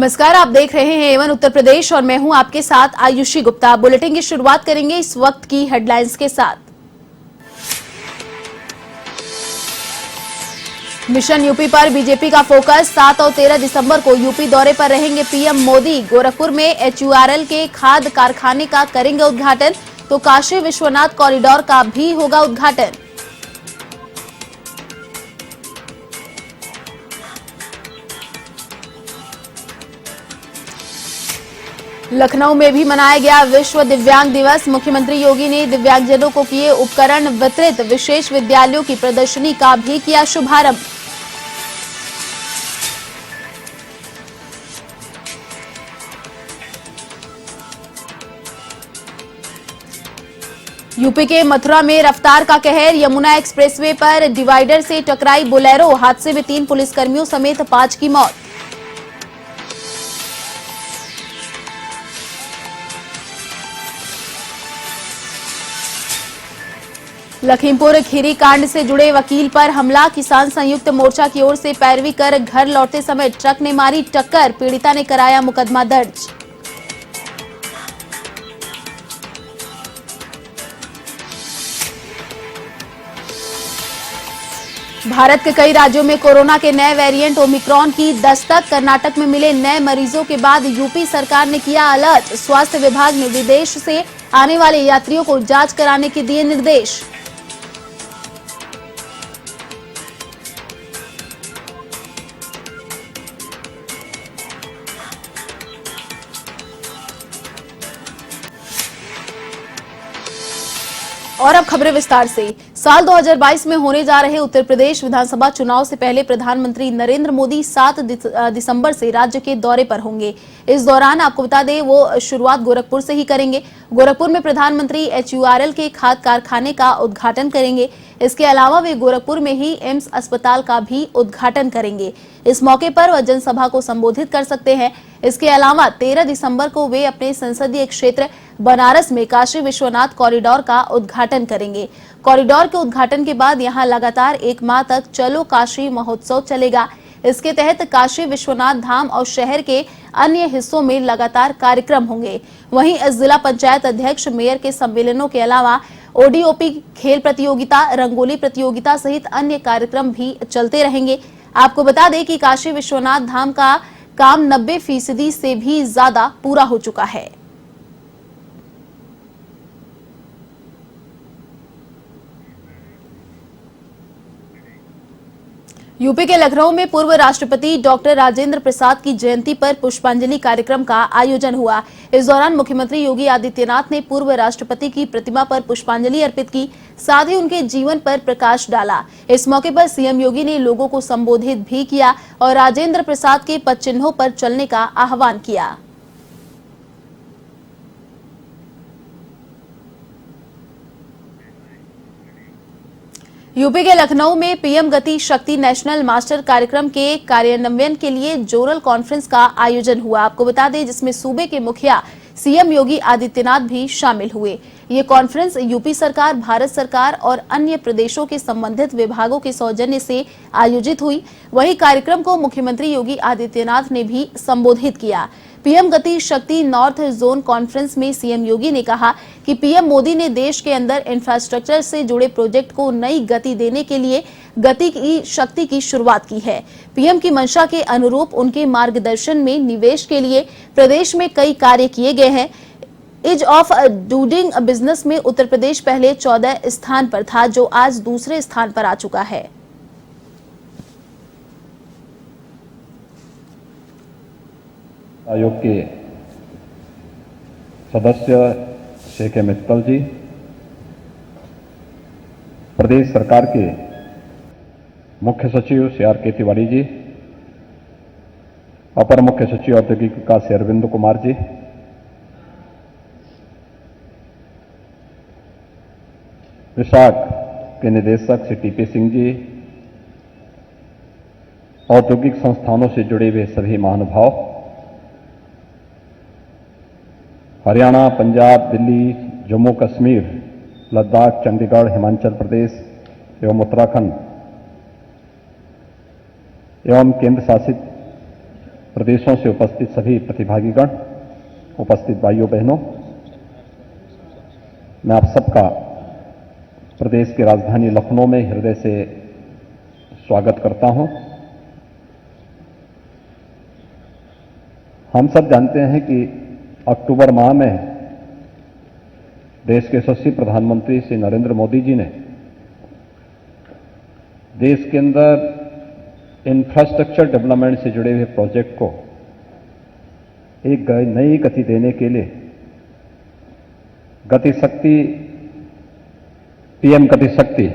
नमस्कार, आप देख रहे हैं एवन उत्तर प्रदेश और मैं हूं आपके साथ आयुषी गुप्ता। बुलेटिन की शुरुआत करेंगे इस वक्त की हेडलाइंस के साथ। मिशन यूपी पर बीजेपी का फोकस। 7 और 13 दिसंबर को यूपी दौरे पर रहेंगे पीएम मोदी। गोरखपुर में एचयूआरएल के खाद कारखाने का करेंगे उद्घाटन, तो काशी विश्वनाथ कॉरिडोर का भी होगा उद्घाटन। लखनऊ में भी मनाया गया विश्व दिव्यांग दिवस। मुख्यमंत्री योगी ने दिव्यांगजनों को किए उपकरण वितरित। विशेष विद्यालयों की प्रदर्शनी का भी किया शुभारंभ। यूपी के मथुरा में रफ्तार का कहर। यमुना एक्सप्रेसवे पर डिवाइडर से टकराई बोलेरो। हादसे में 3 पुलिसकर्मियों समेत 5 की मौत। लखीमपुर खीरी कांड से जुड़े वकील पर हमला। किसान संयुक्त मोर्चा की ओर से पैरवी कर घर लौटते समय ट्रक ने मारी टक्कर। पीड़िता ने कराया मुकदमा दर्ज। भारत के कई राज्यों में कोरोना के नए वेरिएंट ओमिक्रॉन की दस्तक। कर्नाटक में मिले नए मरीजों के बाद यूपी सरकार ने किया अलर्ट। स्वास्थ्य विभाग ने विदेश से आने वाले यात्रियों को जांच कराने के दिए निर्देश। और अब खबरें विस्तार से। साल 2022 में होने जा रहे उत्तर प्रदेश विधानसभा चुनाव से पहले प्रधानमंत्री नरेंद्र मोदी 7 दिसंबर से राज्य के दौरे पर होंगे। इस दौरान आपको बता दें वो शुरुआत गोरखपुर से ही करेंगे। गोरखपुर में प्रधानमंत्री एचयूआरएल के खाद कारखाने का उद्घाटन करेंगे। इसके अलावा वे गोरखपुर में ही एम्स अस्पताल का भी उद्घाटन करेंगे। इस मौके पर वह जनसभा को संबोधित कर सकते हैं। इसके अलावा 13 दिसंबर को वे अपने संसदीय क्षेत्र बनारस में काशी विश्वनाथ कॉरिडोर का उद्घाटन करेंगे। कॉरिडोर के उद्घाटन के बाद यहां लगातार 1 माह तक चलो काशी महोत्सव चलेगा। इसके तहत काशी विश्वनाथ धाम और शहर के अन्य हिस्सों में लगातार कार्यक्रम होंगे। वहीं जिला पंचायत अध्यक्ष मेयर के सम्मेलनों के अलावा ओडीओपी खेल प्रतियोगिता, रंगोली प्रतियोगिता सहित अन्य कार्यक्रम भी चलते रहेंगे। आपको बता दें कि काशी विश्वनाथ धाम का काम 90% से भी ज्यादा पूरा हो चुका है। यूपी के लखनऊ में पूर्व राष्ट्रपति डॉक्टर राजेंद्र प्रसाद की जयंती पर पुष्पांजलि कार्यक्रम का आयोजन हुआ। इस दौरान मुख्यमंत्री योगी आदित्यनाथ ने पूर्व राष्ट्रपति की प्रतिमा पर पुष्पांजलि अर्पित की, साथ ही उनके जीवन पर प्रकाश डाला। इस मौके पर सीएम योगी ने लोगों को संबोधित भी किया और राजेंद्र प्रसाद के पद चिन्हों पर चलने का आह्वान किया। यूपी के लखनऊ में पीएम गति शक्ति नेशनल मास्टर कार्यक्रम के कार्यान्वयन के लिए जोनल कॉन्फ्रेंस का आयोजन हुआ। आपको बता दें जिसमें सूबे के मुखिया सीएम योगी आदित्यनाथ भी शामिल हुए। ये कॉन्फ्रेंस यूपी सरकार, भारत सरकार और अन्य प्रदेशों के संबंधित विभागों के सौजन्य से आयोजित हुई। वहीं कार्यक्रम को मुख्यमंत्री योगी आदित्यनाथ ने भी संबोधित किया। पीएम गति शक्ति नॉर्थ जोन कॉन्फ्रेंस में सीएम योगी ने कहा कि पीएम मोदी ने देश के अंदर इंफ्रास्ट्रक्चर से जुड़े प्रोजेक्ट को नई गति देने के लिए गति की शक्ति की शुरुआत की है। पीएम की मंशा के अनुरूप उनके मार्गदर्शन में निवेश के लिए प्रदेश में कई कार्य किए गए हैं। ईज ऑफ डूइंग बिजनेस में उत्तर प्रदेश पहले 14 स्थान पर था, जो आज दूसरे स्थान पर आ चुका है। आयोग के सदस्य शेख मित्तल जी, प्रदेश सरकार के मुख्य सचिव CR के तिवारी जी, अपर मुख्य सचिव औद्योगिक विकास अरविंद कुमार जी, विशाख के निदेशक श्री TP सिंह जी, औद्योगिक संस्थानों से जुड़े हुए सभी महानुभाव, हरियाणा, पंजाब, दिल्ली, जम्मू कश्मीर, लद्दाख, चंडीगढ़, हिमाचल प्रदेश एवं उत्तराखंड एवं केंद्र शासित प्रदेशों से उपस्थित सभी प्रतिभागीगण, उपस्थित भाइयों बहनों, मैं आप सबका प्रदेश की राजधानी लखनऊ में हृदय से स्वागत करता हूं। हम सब जानते हैं कि अक्टूबर माह में देश के यशस्वी प्रधानमंत्री श्री नरेंद्र मोदी जी ने देश के अंदर इंफ्रास्ट्रक्चर डेवलपमेंट से जुड़े हुए प्रोजेक्ट को एक नई गति देने के लिए गति शक्ति, पीएम गति शक्ति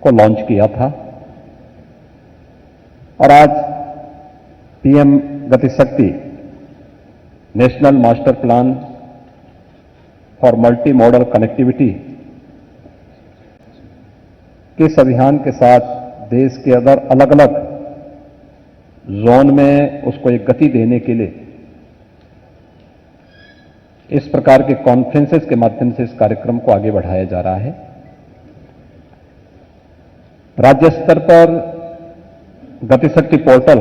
को लॉन्च किया था और आज पीएम गति शक्ति national master plan for multi modal connectivity के इस अभियान के साथ देश के अंदर अलग अलग जोन में उसको एक गति देने के लिए इस प्रकार के कॉन्फ्रेंसेस के माध्यम से इस कार्यक्रम को आगे बढ़ाया जा रहा है। राज्य स्तर पर गतिशक्ति पोर्टल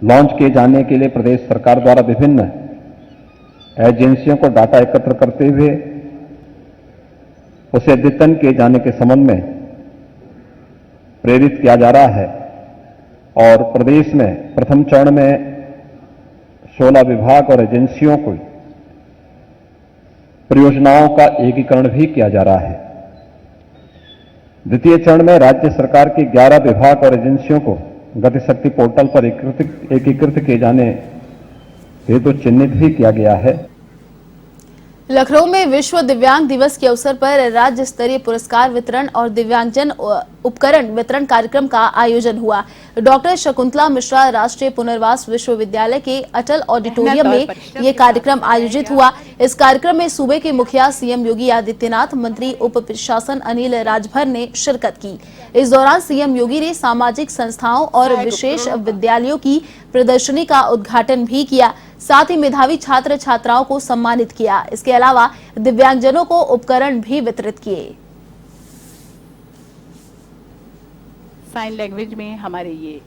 लॉन्च किए जाने के लिए प्रदेश सरकार द्वारा विभिन्न एजेंसियों को डाटा एकत्र करते हुए उसे अद्यतन किए जाने के संबंध में प्रेरित किया जा रहा है और प्रदेश में प्रथम चरण में 16 विभाग और एजेंसियों को परियोजनाओं का एकीकरण भी किया जा रहा है। द्वितीय चरण में राज्य सरकार के 11 विभाग और एजेंसियों को गतिशक्ति पोर्टल पर एकीकृत किए जाने हेतु चिन्हित भी किया गया है। लखनऊ में विश्व दिव्यांग दिवस के अवसर पर राज्य स्तरीय पुरस्कार वितरण और दिव्यांगजन उपकरण वितरण कार्यक्रम का आयोजन हुआ। डॉक्टर शकुंतला मिश्रा राष्ट्रीय पुनर्वास विश्वविद्यालय के अटल ऑडिटोरियम में ये कार्यक्रम आयोजित हुआ। इस कार्यक्रम में सूबे के मुखिया सीएम योगी आदित्यनाथ, मंत्री उप प्रशासन अनिल राजभर ने शिरकत की। इस दौरान सीएम योगी ने सामाजिक संस्थाओं और विशेष विद्यालयों की प्रदर्शनी का उद्घाटन भी किया। साथ ही मेधावी छात्र छात्राओं को सम्मानित किया। इसके अलावा दिव्यांगजनों को उपकरण भी वितरित किए। साइन लैंग्वेज में हमारे ये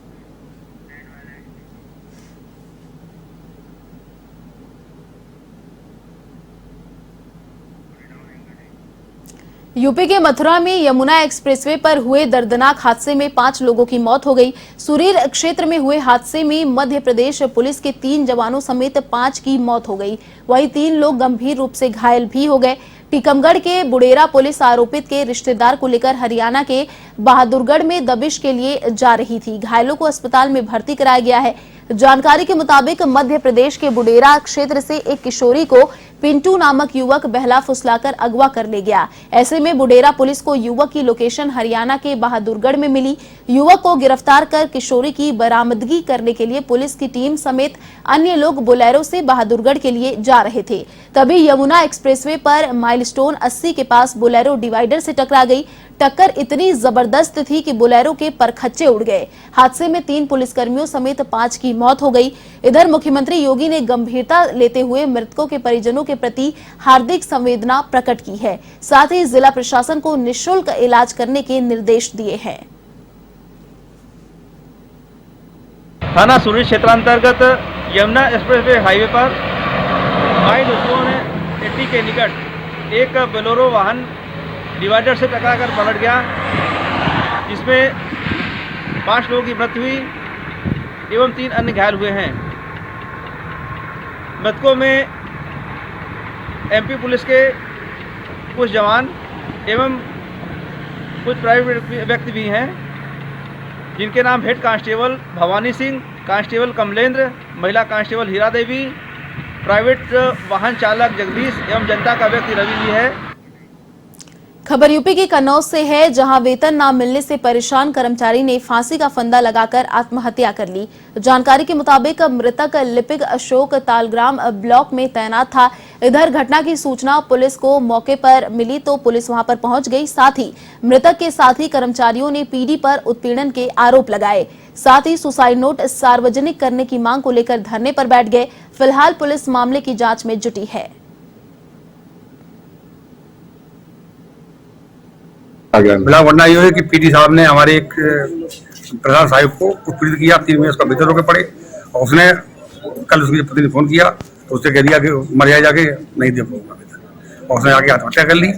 यूपी के मथुरा में यमुना एक्सप्रेसवे पर हुए दर्दनाक हादसे में 5 लोगों की मौत हो गई। सुरीर क्षेत्र में हुए हादसे में मध्य प्रदेश पुलिस के 3 जवानों समेत 5 की मौत हो गई। वहीं 3 लोग गंभीर रूप से घायल भी हो गए। टीकमगढ़ के बुडेरा पुलिस आरोपित के रिश्तेदार को लेकर हरियाणा के बहादुरगढ़ में दबिश के लिए जा रही थी। घायलों को अस्पताल में भर्ती कराया गया है। जानकारी के मुताबिक मध्य प्रदेश के बुडेरा क्षेत्र से एक किशोरी को पिंटू नामक युवक बहला फुसलाकर अगवा कर ले गया। ऐसे में बुडेरा पुलिस को युवक की लोकेशन हरियाणा के बहादुरगढ़ में मिली। युवक को गिरफ्तार कर किशोरी की बरामदगी करने के लिए पुलिस की टीम समेत अन्य लोग बोलेरो से बहादुरगढ़ के लिए जा रहे थे। तभी यमुना एक्सप्रेसवे पर माइलस्टोन 80 के पास बोलेरो डिवाइडर से टकरा गई। टक्कर इतनी जबरदस्त थी कि बोलेरो के परखच्चे उड़ गए। हादसे में 3 पुलिसकर्मियों समेत 5 की मौत हो गई। इधर मुख्यमंत्री योगी ने गंभीरता लेते हुए मृतकों के परिजनों के प्रति हार्दिक संवेदना प्रकट की है। साथ ही जिला प्रशासन को निःशुल्क इलाज करने के निर्देश दिए हैं। थाना सुरी क्षेत्रांतर्गत यमुना एक्सप्रेसवे हाईवे पर माइलस्टोन 80 के निकट एक बोलेरो वाहन डिवाइडर से टकराकर पलट गया, जिसमें 5 लोगों की मृत्यु हुई एवं 3 अन्य घायल हुए हैं। मृतकों में एमपी पुलिस के कुछ जवान एवं कुछ प्राइवेट व्यक्ति भी हैं, जिनके नाम head constable Bhavani Singh, constable Kamlendra, महिला कांस्टेबल हीरा देवी, प्राइवेट वाहन चालक जगदीश एवं जनता का व्यक्ति रवि जी है। खबर यूपी के कन्नौज से है, जहां वेतन न मिलने से परेशान कर्मचारी ने फांसी का फंदा लगाकर आत्महत्या कर ली। जानकारी के मुताबिक मृतक लिपिक अशोक तालग्राम ब्लॉक में तैनात था। इधर घटना की सूचना पुलिस को मौके पर मिली तो पुलिस वहां पर पहुंच गई। साथ ही मृतक के साथी कर्मचारियों ने पीडी पर उत्पीड़न के आरोप लगाए। साथ ही सुसाइड नोट सार्वजनिक करने की मांग को लेकर धरने पर बैठ गए। फिलहाल पुलिस मामले की जांच में जुटी है। बड़ा वरना ये है कि पीटी साहब ने हमारे एक प्रधान साहिब को उत्पीड़ित किया, 3 महीने उसका वेतन रोके पड़े। और उसने कल उसके पति ने फोन किया तो उससे कह दिया कि मर जाके नहीं दे पाऊंगा वेतन, और उसने आके आत्महत्या कर ली।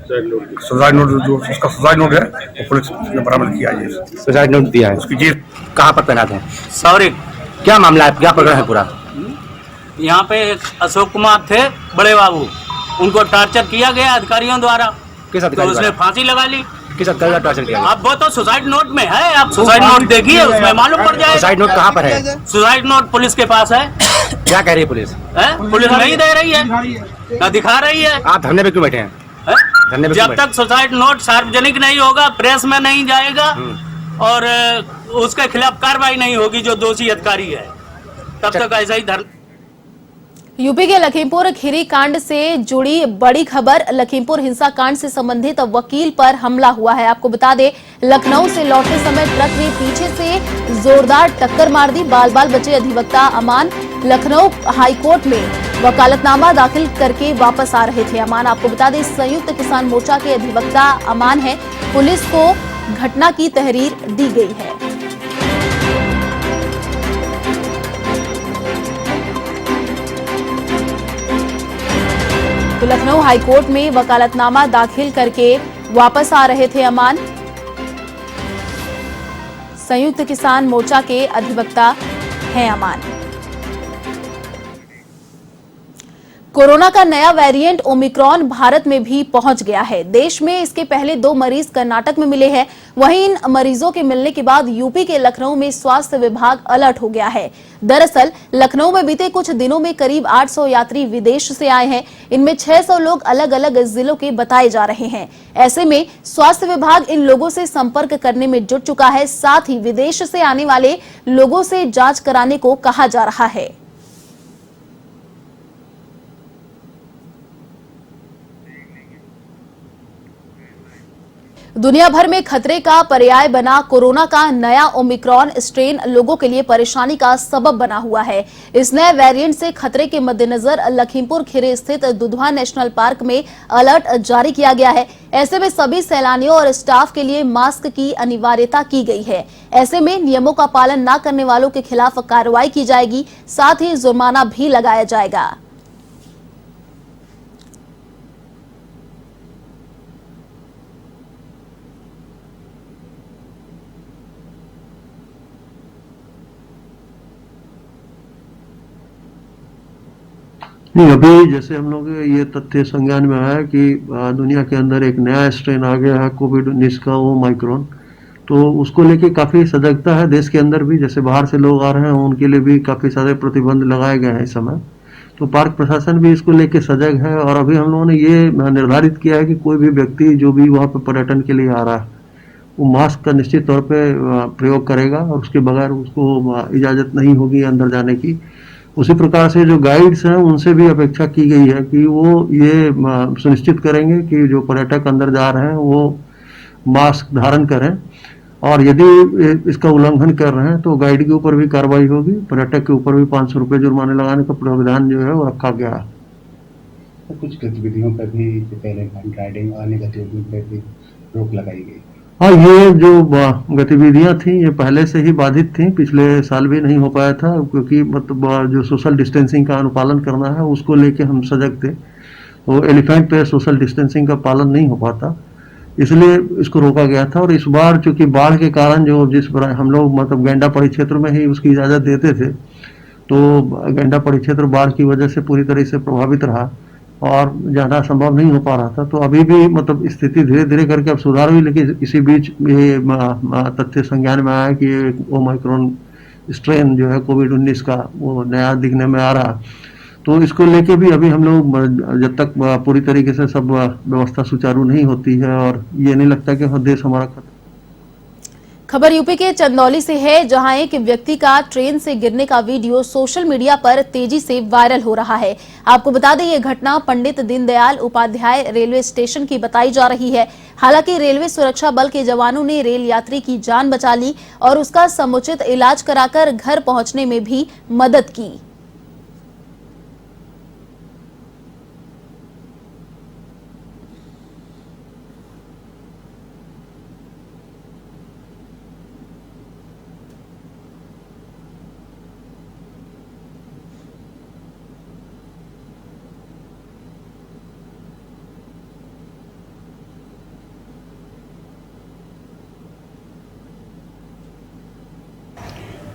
सुसाइड नोट जो उसका सुसाइड नोट है वो पुलिस ने बरामद किया है। सुसाइड नोट दिया है। उसकी जेब कहाँ पर तैनात है? सॉरी, क्या मामला है, क्या प्रकरण है पूरा? यहाँ पे एक अशोक कुमार थे बड़े बाबू, उनको टॉर्चर किया गया अधिकारियों द्वारा, किस तो अधिकारी उसने द्वारा? फांसी लगा ली। किस अधिकारी द्वारा टॉर्चर किया गया? अब वो तो सुसाइड नोट में है, आप सुसाइड नोट देखिए, उसमें मालूम पड़ जाएगा। सुसाइड नोट कहाँ पर है? सुसाइड नोट पुलिस के पास है। क्या कह रही है पुलिस? पुलिस नहीं दे रही है, न दिखा रही है। आप धरने पे क्यों बैठे हैं? धरने पे क्यों जब तक सुसाइड नोट सार्वजनिक नहीं होगा, प्रेस में नहीं जाएगा और उसके खिलाफ कार्रवाई नहीं होगी जो दोषी अधिकारी है, तब तक ऐसा ही धरना। यूपी के लखीमपुर खीरी कांड से जुड़ी बड़ी खबर। लखीमपुर हिंसा कांड से संबंधित वकील पर हमला हुआ है। आपको बता दें, लखनऊ से लौटते समय ट्रक ने पीछे से जोरदार टक्कर मार दी। बाल बाल बचे अधिवक्ता अमान लखनऊ हाईकोर्ट में वकालतनामा दाखिल करके वापस आ रहे थे। अमान, आपको बता दें, संयुक्त किसान मोर्चा के अधिवक्ता अमान है। पुलिस को घटना की तहरीर दी गई है। तो लखनऊ हाईकोर्ट में वकालतनामा दाखिल करके वापस आ रहे थे अमान। संयुक्त किसान मोर्चा के अधिवक्ता हैं अमान। कोरोना का नया वेरिएंट ओमिक्रॉन भारत में भी पहुंच गया है। देश में इसके पहले 2 मरीज कर्नाटक में मिले हैं। वहीं इन मरीजों के मिलने के बाद यूपी के लखनऊ में स्वास्थ्य विभाग अलर्ट हो गया है। दरअसल लखनऊ में बीते कुछ दिनों में करीब 800 यात्री विदेश से आए हैं। इनमें 600 लोग अलग अलग जिलों के बताए जा रहे हैं। ऐसे में स्वास्थ्य विभाग इन लोगों से संपर्क करने में जुट चुका है। साथ ही विदेश से आने वाले लोगों से जांच कराने को कहा जा रहा है। दुनिया भर में खतरे का पर्याय बना कोरोना का नया ओमिक्रॉन स्ट्रेन लोगों के लिए परेशानी का सबब बना हुआ है। इस नए वेरिएंट से खतरे के मद्देनजर लखीमपुर खीरी स्थित दुधवा नेशनल पार्क में अलर्ट जारी किया गया है। ऐसे में सभी सैलानियों और स्टाफ के लिए मास्क की अनिवार्यता की गई है। ऐसे में नियमों का पालन न करने वालों के खिलाफ कार्रवाई की जाएगी, साथ ही जुर्माना भी लगाया जाएगा। नहीं, अभी जैसे हम लोग ये तथ्य संज्ञान में आया कि दुनिया के अंदर एक नया स्ट्रेन आ गया है कोविड-19 का, वो माइक्रोन, तो उसको लेके काफ़ी सजगता है देश के अंदर भी। जैसे बाहर से लोग आ रहे हैं उनके लिए भी काफ़ी सारे प्रतिबंध लगाए गए हैं इस समय। तो पार्क प्रशासन भी इसको लेके सजग है और अभी हम लोगों ने ये निर्धारित किया है कि कोई भी व्यक्ति जो भी वहाँ पर पर्यटन के लिए आ रहा है वो मास्क का निश्चित तौर पे प्रयोग करेगा और उसके बगैर उसको इजाज़त नहीं होगी अंदर जाने की। उसी प्रकार से जो गाइड्स हैं उनसे भी अपेक्षा की गई है कि वो ये सुनिश्चित करेंगे कि जो पर्यटक अंदर जा रहे हैं वो मास्क धारण करें, और यदि इसका उल्लंघन कर रहे हैं तो गाइड के ऊपर भी कार्रवाई होगी। पर्यटक के ऊपर भी 500 रुपये जुर्माने लगाने का प्रावधान जो है वो रखा गया है। कुछ गतिविधियों पर भी पहले राइडिंग अन्य गतिविधियों पर भी रोक लगाई गई। हाँ, ये जो गतिविधियां थी ये पहले से ही बाधित थी, पिछले साल भी नहीं हो पाया था, क्योंकि मतलब जो सोशल डिस्टेंसिंग का अनुपालन करना है उसको लेके हम सजग थे। तो एलिफेंट पे सोशल डिस्टेंसिंग का पालन नहीं हो पाता, इसलिए इसको रोका गया था। और इस बार चूंकि बाढ़ के कारण जो जिस पर हम लोग मतलब गेंडा पड़ी क्षेत्र में ही उसकी इजाज़त देते थे, तो गेंडा पड़ी क्षेत्र बाढ़ की वजह से पूरी तरह से प्रभावित रहा और ज़्यादा संभव नहीं हो पा रहा था। तो अभी भी मतलब स्थिति धीरे धीरे करके अब सुधार हुई, लेकिन इसी बीच ये तथ्य संज्ञान में आया कि ओमाइक्रॉन स्ट्रेन जो है कोविड-19 का वो नया दिखने में आ रहा। तो इसको लेके भी अभी हम लोग जब तक पूरी तरीके से सब व्यवस्था सुचारू नहीं होती है और ये नहीं लगता कि देश हमारा खतरा। खबर यूपी के चंदौली से है, जहां एक व्यक्ति का ट्रेन से गिरने का वीडियो सोशल मीडिया पर तेजी से वायरल हो रहा है। आपको बता दें, ये घटना पंडित दीनदयाल उपाध्याय रेलवे स्टेशन की बताई जा रही है। हालांकि रेलवे सुरक्षा बल के जवानों ने रेल यात्री की जान बचा ली और उसका समुचित इलाज कराकर घर पहुंचने में भी मदद की।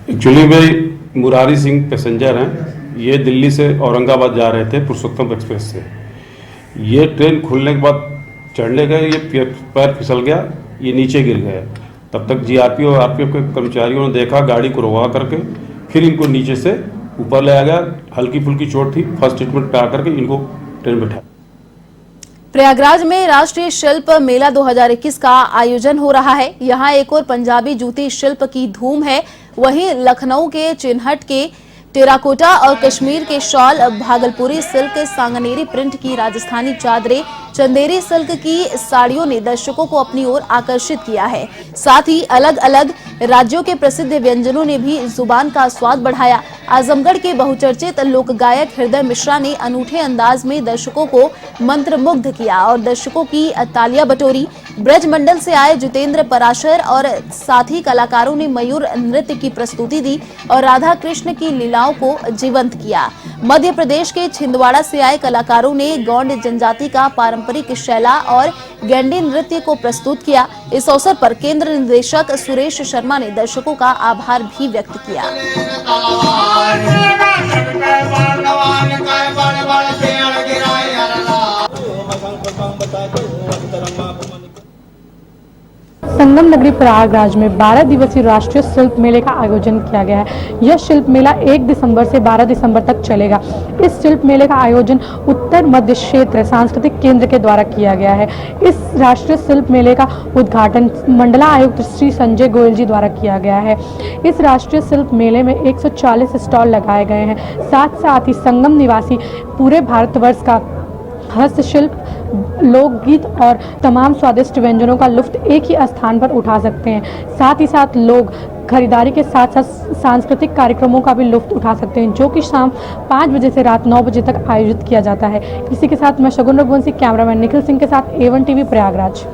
एक्चुअली भाई मुरारी सिंह पैसेंजर हैं। ये दिल्ली से औरंगाबाद जा रहे थे पुरुषोत्तम एक्सप्रेस से। ये ट्रेन खुलने के बाद चढ़ने गए, ये पैर फिसल गया, ये नीचे गिर गए। तब तक जीआरपी और आरपीएफ के कर्मचारियों ने देखा, गाड़ी को रोका करके फिर इनको नीचे से ऊपर लाया गया। हल्की फुल्की चोट थी, फर्स्ट ट्रीटमेंट करा करके इनको ट्रेन में बैठाया। प्रयागराज में राष्ट्रीय शिल्प मेला 2021 का आयोजन हो रहा है। यहाँ एक और पंजाबी जूती शिल्प की धूम है, वहीं लखनऊ के चिन्हट के टेराकोटा और कश्मीर के शॉल, भागलपुरी सिल्क, सांगनेरी प्रिंट की राजस्थानी चादरें, चंदेरी सिल्क की साड़ियों ने दर्शकों को अपनी ओर आकर्षित किया है। साथ ही अलग अलग राज्यों के प्रसिद्ध व्यंजनों ने भी जुबान का स्वाद बढ़ाया। आजमगढ़ के बहुचर्चित लोक गायक हृदय मिश्रा ने अनूठे अंदाज में दर्शकों को मंत्रमुग्ध किया और दर्शकों की तालियां बटोरी। ब्रज मंडल से आए जितेंद्र पराशर और साथी कलाकारों ने मयूर नृत्य की प्रस्तुति दी और राधा कृष्ण की लीलाओं को जीवंत किया। मध्य प्रदेश के छिंदवाड़ा से आए कलाकारों ने गौंड जनजाति का पारंपरिक शैला और गैंडी नृत्य को प्रस्तुत किया। इस अवसर पर केंद्र निदेशक सुरेश शर्मा ने दर्शकों का आभार भी व्यक्त किया। संगम नगरी प्रयागराज में 12 दिवसीय राष्ट्रीय शिल्प मेले का आयोजन किया गया है। यह शिल्प मेला 1 दिसंबर से 12 दिसंबर तक चलेगा। इस शिल्प मेले का आयोजन उत्तर मध्य क्षेत्र सांस्कृतिक केंद्र के द्वारा किया गया है। इस राष्ट्रीय शिल्प मेले का उद्घाटन मंडला आयुक्त श्री संजय गोयल जी द्वारा किया गया है। इस राष्ट्रीय शिल्प मेले में 140 स्टॉल लगाए गए हैं। साथ ही संगम निवासी पूरे भारतवर्ष का हस्तशिल्प, लोकगीत और तमाम स्वादिष्ट व्यंजनों का लुत्फ एक ही स्थान पर उठा सकते हैं। साथ ही साथ लोग खरीदारी के साथ साथ सांस्कृतिक कार्यक्रमों का भी लुत्फ उठा सकते हैं, जो कि शाम 5 बजे से रात 9 बजे तक आयोजित किया जाता है। इसी के साथ मैं शगुन रघुवंशी, कैमरामैन निखिल सिंह के साथ A1 TV प्रयागराज।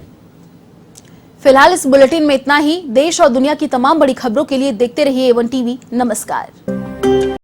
फिलहाल इस बुलेटिन में इतना ही। देश और दुनिया की तमाम बड़ी खबरों के लिए देखते रहिए A1 TV। नमस्कार।